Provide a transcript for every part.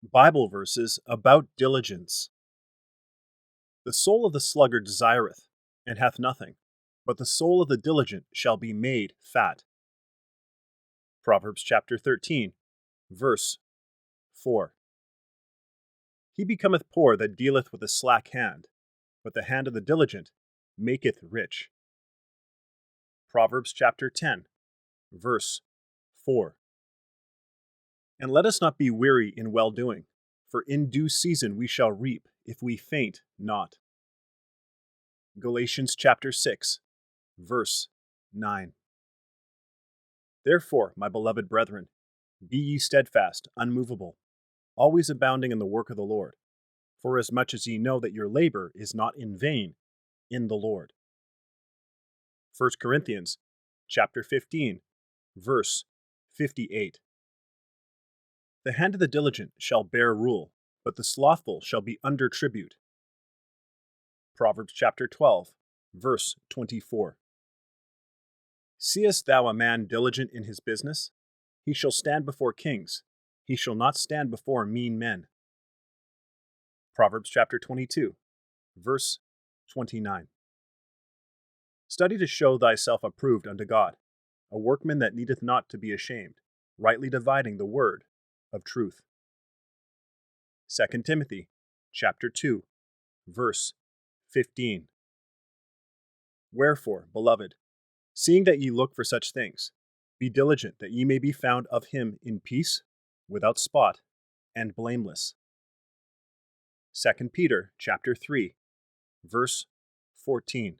Bible verses about diligence. The soul of the sluggard desireth, and hath nothing, but the soul of the diligent shall be made fat. Proverbs chapter 13, verse 4. He becometh poor that dealeth with a slack hand, but the hand of the diligent maketh rich. Proverbs chapter 10, verse 4. And let us not be weary in well-doing, for in due season we shall reap, if we faint not. Galatians chapter 6, verse 9. Therefore, my beloved brethren, be ye steadfast, unmovable, always abounding in the work of the Lord, forasmuch as ye know that your labor is not in vain in the Lord. 1 Corinthians chapter 15, verse 58. The hand of the diligent shall bear rule, but the slothful shall be under tribute. Proverbs chapter 12, verse 24. Seest thou a man diligent in his business? He shall stand before kings. He shall not stand before mean men. Proverbs chapter 22, verse 29. Study to show thyself approved unto God, a workman that needeth not to be ashamed, rightly dividing the word of truth. 2 Timothy chapter 2, verse 15. Wherefore, beloved, seeing that ye look for such things, be diligent that ye may be found of him in peace, without spot, and blameless. 2 Peter chapter 3, verse 14.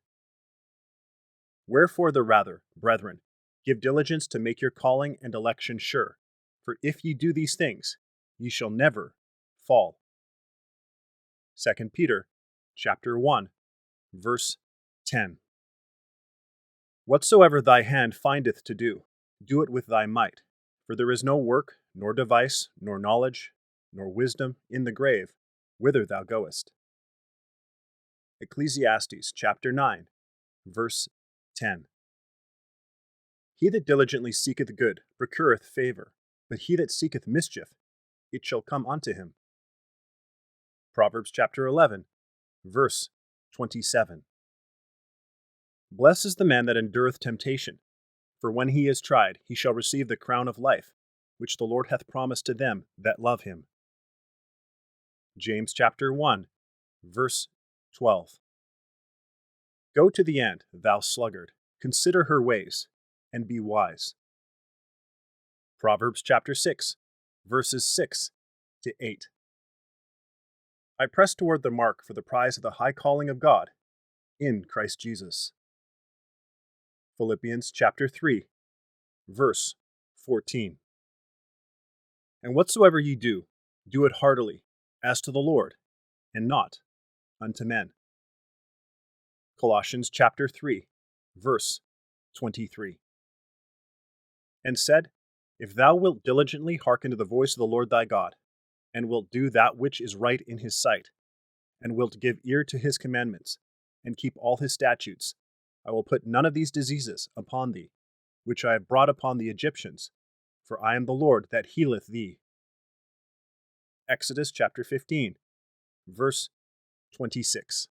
Wherefore the rather, brethren, give diligence to make your calling and election sure, for if ye do these things, ye shall never fall. 2 Peter chapter 1, verse 10. Whatsoever thy hand findeth to do, do it with thy might, for there is no work, nor device, nor knowledge, nor wisdom in the grave, whither thou goest. Ecclesiastes chapter 9, verse 10. He that diligently seeketh good procureth favor, but he that seeketh mischief, it shall come unto him. Proverbs chapter 11, verse 27. Blessed is the man that endureth temptation, for when he is tried, he shall receive the crown of life, which the Lord hath promised to them that love him. James chapter 1, verse 12. Go to the end, thou sluggard, consider her ways, and be wise. Proverbs chapter 6, verses 6 to 8. I press toward the mark for the prize of the high calling of God in Christ Jesus. Philippians chapter 3, verse 14. And whatsoever ye do, do it heartily, as to the Lord, and not unto men. Colossians chapter 3, verse 23. And said, If thou wilt diligently hearken to the voice of the Lord thy God, and wilt do that which is right in his sight, and wilt give ear to his commandments, and keep all his statutes, I will put none of these diseases upon thee, which I have brought upon the Egyptians, for I am the Lord that healeth thee. Exodus chapter 15, verse 26.